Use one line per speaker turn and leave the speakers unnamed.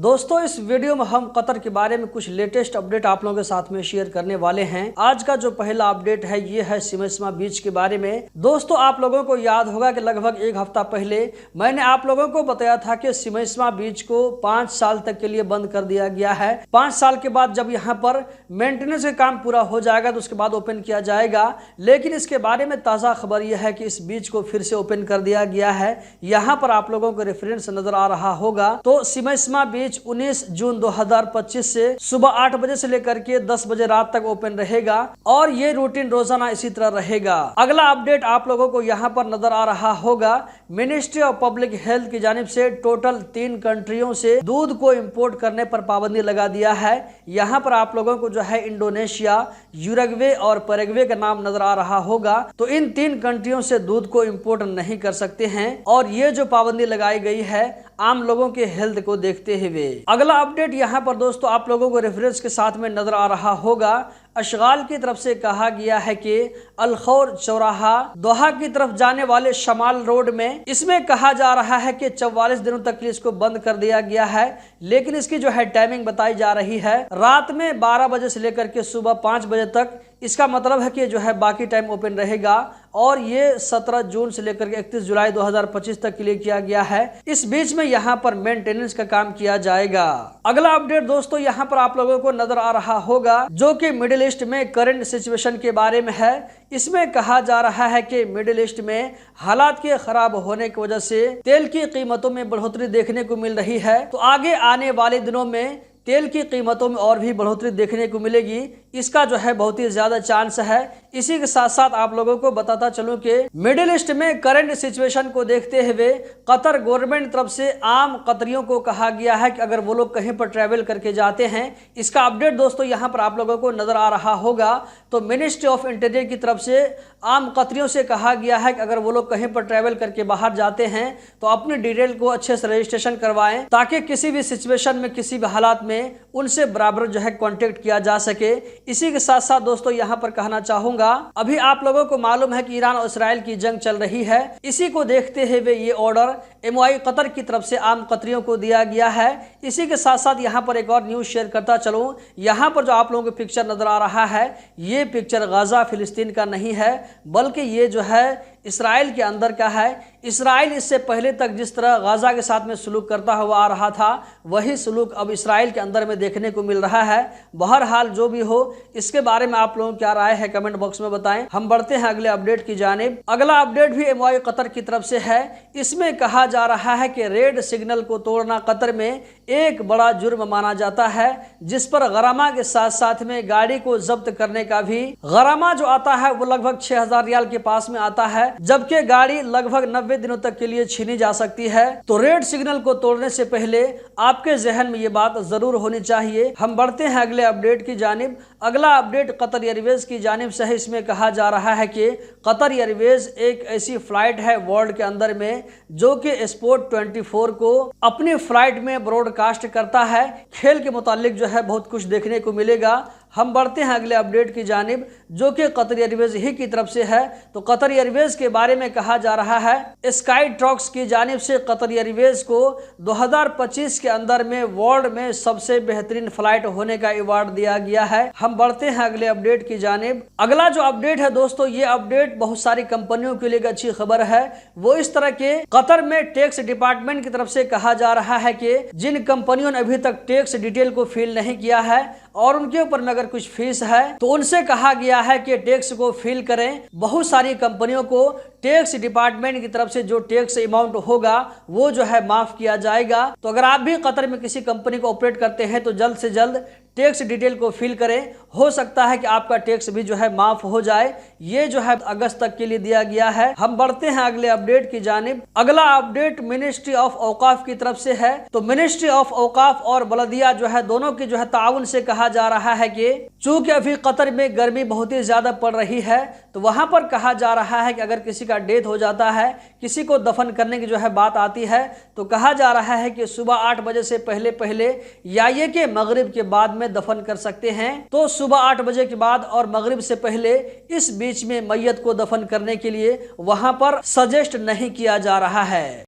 दोस्तों इस वीडियो में हम कतर के बारे में कुछ लेटेस्ट अपडेट आप लोगों के साथ में शेयर करने वाले हैं। आज का जो पहला अपडेट है ये है सिमैस्मा बीच के बारे में। दोस्तों आप लोगों को याद होगा कि लगभग एक हफ्ता पहले मैंने आप लोगों को बताया था कि सिमैस्मा बीच को 5 साल तक के लिए बंद कर दिया गया है। 5 साल के बाद जब यहाँ पर मेंटेनेंस का काम पूरा हो जाएगा तो उसके बाद ओपन किया जाएगा। लेकिन इसके बारे में ताज़ा खबर यह है कि इस बीच को फिर से ओपन कर दिया गया है। यहाँ पर आप लोगों को रेफरेंस नजर आ रहा होगा। तो सिमैस्मा बीच 19 जून 2025 से सुबह 8 बजे से लेकर के 10 बजे रात तक ओपन रहेगा और ये रूटीन रोजाना इसी तरह रहेगा। अगला अपडेट आप लोगों को यहाँ पर नजर आ रहा होगा। मिनिस्ट्री ऑफ पब्लिक हेल्थ की जानिब से टोटल 3 कंट्रियों से दूध को इंपोर्ट करने पर पाबंदी लगा दिया है। यहाँ पर आप लोगों को जो है इंडोनेशिया, यूरुग्वे और पैराग्वे का नाम नजर आ रहा होगा। तो इन 3 कंट्रियों से दूध को इंपोर्ट नहीं कर सकते हैं और ये जो पाबंदी लगाई गई है आम लोगों के हेल्थ को देखते हुए। अगला अपडेट यहाँ पर दोस्तों आप लोगों को रेफरेंस के साथ में नजर आ रहा होगा। अशगाल की तरफ से कहा गया है कि अलखौर चौराहा दोहा की तरफ जाने वाले शमाल रोड में इसमें कहा जा रहा है कि 44 दिनों तक के लिए इसको बंद कर दिया गया है। लेकिन इसकी जो है टाइमिंग बताई जा रही है रात में 12 बजे से लेकर के सुबह 5 बजे तक। इसका मतलब है कि जो है बाकी टाइम ओपन रहेगा और ये 17 जून से लेकर के 31 जुलाई 2025 तक के लिए किया गया है। इस बीच में यहाँ पर मेंटेनेंस का काम किया जाएगा। अगला अपडेट दोस्तों यहाँ पर आप लोगों को नजर आ रहा होगा जो कि मिडिल ईस्ट में करंट सिचुएशन के बारे में है। इसमें कहा जा रहा है कि मिडिल ईस्ट में हालात के खराब होने की वजह से तेल की कीमतों में बढ़ोतरी देखने को मिल रही है। तो आगे आने वाले दिनों में तेल की कीमतों में और भी बढ़ोतरी देखने को मिलेगी। इसका जो है बहुत ही ज्यादा चांस है। इसी के साथ साथ आप लोगों को बताता चलूं कि मिडिल ईस्ट में करंट सिचुएशन को देखते हुए कतर गवर्नमेंट तरफ से आम कतरियों को कहा गया है कि अगर वो लोग कहीं पर ट्रैवल करके जाते हैं, इसका अपडेट दोस्तों यहाँ पर आप लोगों को नजर आ रहा होगा। तो मिनिस्ट्री ऑफ इंटीरियर की तरफ से आम कतरियों से कहा गया है कि अगर वो लोग कहीं पर ट्रैवल करके बाहर जाते हैं तो अपनी डिटेल को अच्छे से रजिस्ट्रेशन करवाएं ताकि किसी भी सिचुएशन में किसी भी हालात में उनसे बराबर जो है कांटेक्ट किया जा सके। इसी के साथ साथ दोस्तों यहाँ पर कहना चाहूंगा, अभी आप लोगों को मालूम है कि ईरान और इस्राइल की जंग चल रही है। इसी को देखते हुए ये ऑर्डर MOI कतर की तरफ से आम कतरियों को दिया गया है। इसी के साथ साथ यहाँ पर एक और न्यूज शेयर करता चलूं। यहाँ पर जो आप लोगों को पिक्चर नजर आ रहा है ये पिक्चर गाजा फिलिस्तीन का नहीं है बल्कि ये जो है इसराइल के अंदर का है। इसराइल इससे पहले तक जिस तरह गाजा के साथ में सलूक करता हुआ आ रहा था वही सलूक अब इसराइल के अंदर में देखने को मिल रहा है। बहरहाल जो भी हो इसके बारे में आप लोगों की क्या राय है कमेंट बॉक्स में बताएं। हम बढ़ते हैं अगले अपडेट की जानिब। अगला अपडेट भी MOI कतर की तरफ से है। इसमें कहा जा रहा है कि रेड सिग्नल को तोड़ना कतर में एक बड़ा जुर्म माना जाता है, जिस पर गरामा के साथ साथ में गाड़ी को जब्त करने का भी गरामा जो आता है वो लगभग 6000 रियाल के पास में आता है, जबकि गाड़ी लगभग 90 दिनों तक के लिए छीनी जा सकती है। तो रेड सिग्नल को तोड़ने से पहले आपके जहन में ये बात जरूर होनी चाहिए। हम बढ़ते हैं अगले अपडेट की जानिब। अगला अपडेट कतर एयरवेज की जानिब से है। इसमें कहा जा रहा है कि कतर एयरवेज एक ऐसी फ्लाइट है वर्ल्ड के अंदर में जो कि स्पोर्ट 24 को अपनी फ्लाइट में ब्रॉडकास्ट करता है। खेल के मुतालिक जो है बहुत कुछ देखने को मिलेगा। हम बढ़ते हैं अगले अपडेट की जानिब जो कि कतर एयरवेज ही की तरफ से है। तो कतर एयरवेज के बारे में कहा जा रहा है स्काई ट्रॉक्स की जानिब से कतर एयरवेज को 2025 के अंदर में वर्ल्ड में सबसे बेहतरीन फ्लाइट होने का अवार्ड दिया गया है। हम बढ़ते हैं अगले अपडेट की जानिब। अगला जो अपडेट है दोस्तों ये अपडेट बहुत सारी कंपनियों के लिए अच्छी खबर है। वो इस तरह के कतर में टैक्स डिपार्टमेंट की तरफ से कहा जा रहा है कि जिन कंपनियों ने अभी तक टैक्स डिटेल को फिल नहीं किया है और उनके ऊपर में अगर कुछ फीस है तो उनसे कहा गया है कि टैक्स को फिल करें। बहुत सारी कंपनियों को टैक्स डिपार्टमेंट की तरफ से जो टैक्स अमाउंट होगा वो जो है माफ किया जाएगा। तो अगर आप भी कतर में किसी कंपनी को ऑपरेट करते हैं तो जल्द से जल्द टैक्स डिटेल को फिल करें। हो सकता है कि आपका टैक्स भी जो है माफ हो जाए। ये जो है अगस्त तक के लिए दिया गया है। हम बढ़ते हैं अगले अपडेट की जानिब। अगला अपडेट मिनिस्ट्री ऑफ औकाफ की तरफ से है। तो मिनिस्ट्री ऑफ औकाफ और बलदिया जो है दोनों की जो है ताउन से कहा जा रहा है कि चूंकि अभी कतर में गर्मी बहुत ही ज्यादा पड़ रही है तो वहां पर कहा जा रहा है कि अगर किसी का डेथ हो जाता है, किसी को दफन करने की जो है बात आती है तो कहा जा रहा है कि सुबह 8 बजे से पहले या ये के मगरिब के बाद में दफन कर सकते हैं। तो सुबह 8 बजे के बाद और मगरिब से पहले इस बीच में मैयत को दफन करने के लिए वहां पर सजेस्ट नहीं किया जा रहा है।